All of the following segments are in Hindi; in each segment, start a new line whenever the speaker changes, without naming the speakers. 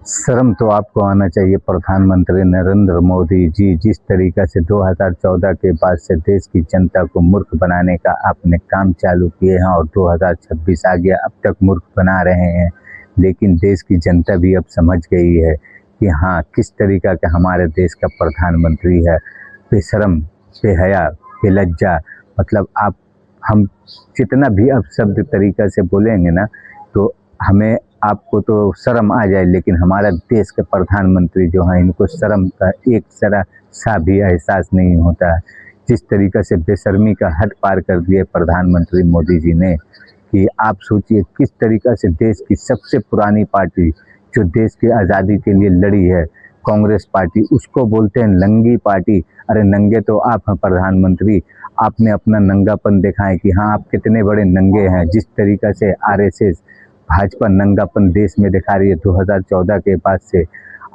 शर्म तो आपको आना चाहिए। प्रधानमंत्री नरेंद्र मोदी जी, जिस तरीका से 2014 के बाद से देश की जनता को मूर्ख बनाने का आपने काम चालू किए हैं और 2026 आ गया, अब तक मूर्ख बना रहे हैं। लेकिन देश की जनता भी अब समझ गई है कि हाँ, किस तरीका का हमारे देश का प्रधानमंत्री है। बेशर्म, बेहया, बेलज्जा, मतलब आप हम जितना भी अब शब्द तरीका से बोलेंगे ना, तो हमें आपको तो शर्म आ जाए, लेकिन हमारा देश के प्रधानमंत्री जो हैं, इनको शर्म का एक जरा सा भी एहसास नहीं होता है। जिस तरीक़े से बेशर्मी का हद पार कर दिए प्रधानमंत्री मोदी जी ने, कि आप सोचिए किस तरीक़े से देश की सबसे पुरानी पार्टी जो देश की आज़ादी के लिए लड़ी है, कांग्रेस पार्टी, उसको बोलते हैं नंगी पार्टी। अरे नंगे तो आप हैं प्रधानमंत्री, आपने अपना नंगापन दिखाएं कि हाँ, आप कितने बड़े नंगे हैं। जिस तरीक़े से आरएसएस, भाजपा नंगापन देश में दिखा रही है 2014 के बाद से,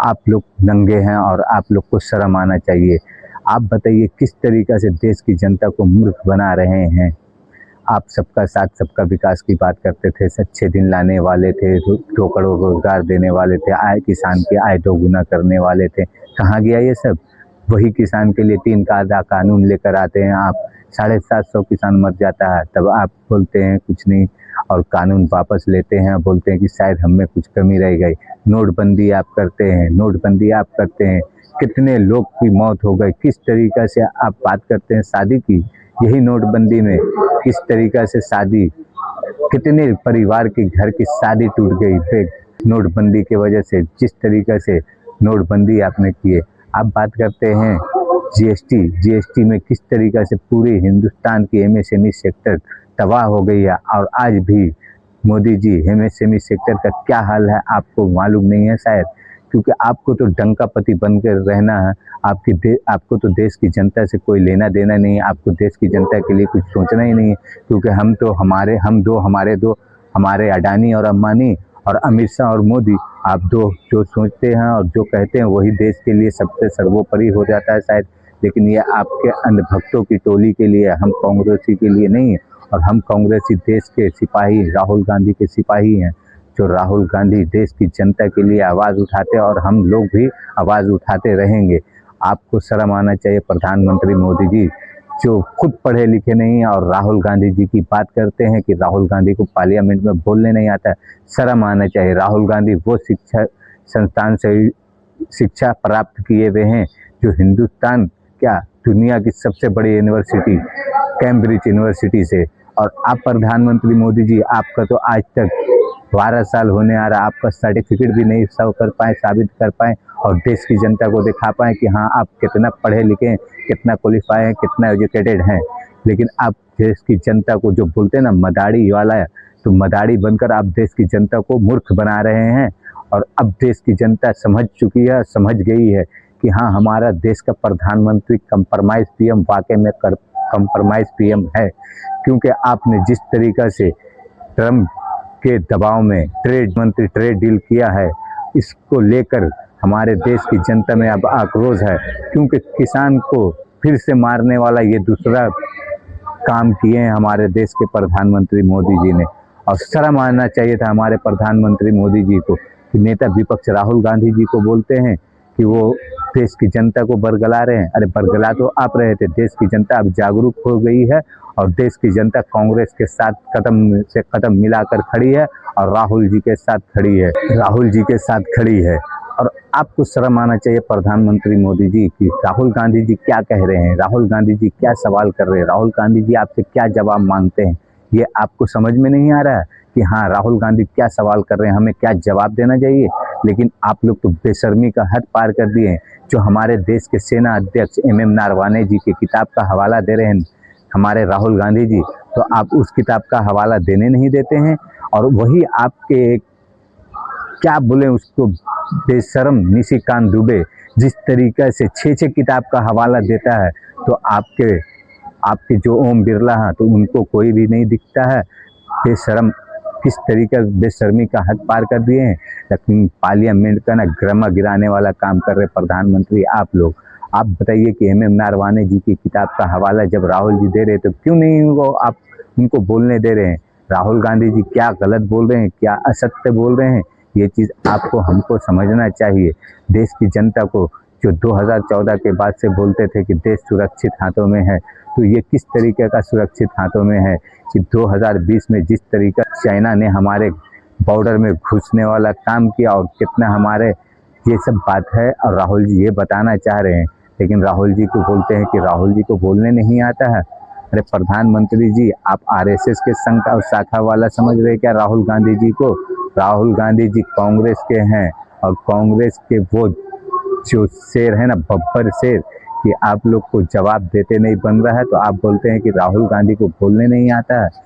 आप लोग नंगे हैं और आप लोग को शर्म आना चाहिए। आप बताइए किस तरीक़े से देश की जनता को मूर्ख बना रहे हैं। आप सबका साथ सबका विकास की बात करते थे, अच्छे दिन लाने वाले थे, 2 करोड़ रोजगार देने वाले थे, आय किसान की आय 2 गुना करने वाले थे। कहाँ गया ये सब? वही किसान के लिए 3 कायदा कानून लेकर आते हैं आप, 750 किसान मर जाता है, तब आप बोलते हैं कुछ नहीं, और कानून वापस लेते हैं, बोलते हैं कि शायद हम में कुछ कमी रह गई। नोटबंदी आप करते हैं, नोटबंदी आप करते हैं, कितने लोग की मौत हो गई। किस तरीक़े से आप बात करते हैं शादी की, यही नोटबंदी में किस तरीक़े से शादी, कितने परिवार के घर की शादी टूट गई थे नोटबंदी की वजह से। जिस तरीक़े से नोटबंदी आपने की है, आप बात करते हैं जीएसटी में किस तरीक़े से पूरे हिंदुस्तान की एमएसएमई सेक्टर तबाह हो गई है। और आज भी मोदी जी, एमएसएमई सेक्टर का क्या हाल है आपको मालूम नहीं है शायद, क्योंकि आपको तो डंकापति बनकर रहना है। आपको तो देश की जनता से कोई लेना देना नहीं है, आपको देश की जनता के लिए कुछ सोचना ही नहीं है। क्योंकि हमारे अडानी और अंबानी और अमित शाह और मोदी, आप दो जो सोचते हैं और जो कहते हैं वही देश के लिए सबसे सर्वोपरि हो जाता है शायद। लेकिन ये आपके अंधभक्तों की टोली के लिए, हम कांग्रेसी के लिए नहीं है। और हम कांग्रेसी देश के सिपाही, राहुल गांधी के सिपाही हैं, जो राहुल गांधी देश की जनता के लिए आवाज़ उठाते हैं और हम लोग भी आवाज़ उठाते रहेंगे। आपको शर्म आना चाहिए प्रधानमंत्री मोदी जी, जो खुद पढ़े लिखे नहीं हैं और राहुल गांधी जी की बात करते हैं कि राहुल गांधी को पार्लियामेंट में बोलने नहीं आता है। शर्म आना चाहिए। राहुल गांधी वो शिक्षा संस्थान से शिक्षा प्राप्त किए हुए हैं जो हिंदुस्तान क्या दुनिया की सबसे बड़ी यूनिवर्सिटी कैम्ब्रिज यूनिवर्सिटी से। और आप प्रधानमंत्री मोदी जी, आपका तो आज तक 12 साल होने आ रहा, आपका सर्टिफिकेट भी नहीं साबित कर पाए और देश की जनता को दिखा पाए कि हाँ, आप कितना पढ़े लिखे हैं, कितना क्वालिफाई हैं, कितना एजुकेटेड हैं। लेकिन आप देश की जनता को जो बोलते हैं ना मदारी वाला है, तो मदारी बनकर आप देश की जनता को मूर्ख बना रहे हैं। और अब देश की जनता समझ चुकी है, समझ गई है कि हाँ, हमारा देश का प्रधानमंत्री कंप्रोमाइज पीएम वाकई में कंप्रोमाइज पीएम है। क्योंकि आपने जिस तरीक़े से ट्रम्प के दबाव में ट्रेड डील किया है, इसको लेकर हमारे देश की जनता में अब आक्रोश है। क्योंकि किसान को फिर से मारने वाला ये दूसरा काम किए हैं हमारे देश के प्रधानमंत्री मोदी जी ने। और शर्म आना चाहिए था हमारे प्रधानमंत्री मोदी जी को कि नेता विपक्ष राहुल गांधी जी को बोलते हैं कि वो देश की जनता को बरगला रहे हैं। अरे बरगला तो आप रहे थे। देश की जनता अब जागरूक हो गई है और देश की जनता कांग्रेस के साथ कदम से कदम मिलाकर खड़ी है और राहुल जी के साथ खड़ी है। और आपको शर्म आना चाहिए प्रधानमंत्री मोदी जी कि राहुल गांधी जी क्या कह रहे हैं, राहुल गांधी जी क्या सवाल कर रहे हैं, राहुल गांधी जी आपसे क्या जवाब मांगते हैं, ये आपको समझ में नहीं आ रहा है कि हाँ, राहुल गांधी क्या सवाल कर रहे हैं, हमें क्या जवाब देना चाहिए। लेकिन आप लोग तो बेशर्मी का हद पार कर दिए हैं। जो हमारे देश के सेना अध्यक्ष एमएम नारवाने जी की किताब का हवाला दे रहे हैं हमारे राहुल गांधी जी, तो आप उस किताब का हवाला देने नहीं देते हैं। और वही आपके क्या बोले उसको, बेशरम निशिकांत दुबे जिस तरीके से 6 किताब का हवाला देता है, तो आपके जो ओम बिरला हैं, तो उनको कोई भी नहीं दिखता है। बेशरम, किस तरीके बेशर्मी का हद पार कर दिए हैं। लेकिन पार्लियामेंट का ना ग्रामा गिराने वाला काम कर रहे प्रधानमंत्री आप लोग। आप बताइए कि एमएम नारवाने जी की किताब का हवाला जब राहुल जी दे रहे तो क्यों नहीं वो आप उनको बोलने दे रहे हैं। राहुल गांधी जी क्या गलत बोल रहे हैं, क्या असत्य बोल रहे हैं, ये चीज़ आपको हमको समझना चाहिए। देश की जनता को जो 2014 के बाद से बोलते थे कि देश सुरक्षित हाथों में है, तो ये किस तरीके का सुरक्षित हाथों में है कि 2020 में जिस तरीका चाइना ने हमारे बॉर्डर में घुसने वाला काम किया और कितना हमारे, ये सब बात है और राहुल जी ये बताना चाह रहे हैं, लेकिन राहुल जी को बोलते हैं कि राहुल जी को बोलने नहीं आता है। अरे प्रधानमंत्री जी, आप आरएसएस के संघ का शाखा वाला समझ रहे क्या राहुल गांधी जी को? राहुल गांधी जी कांग्रेस के हैं और कांग्रेस के वो जो शेर है ना, बब्बर शेर, कि आप लोग को जवाब देते नहीं बन रहा है तो आप बोलते हैं कि राहुल गांधी को बोलने नहीं आता है।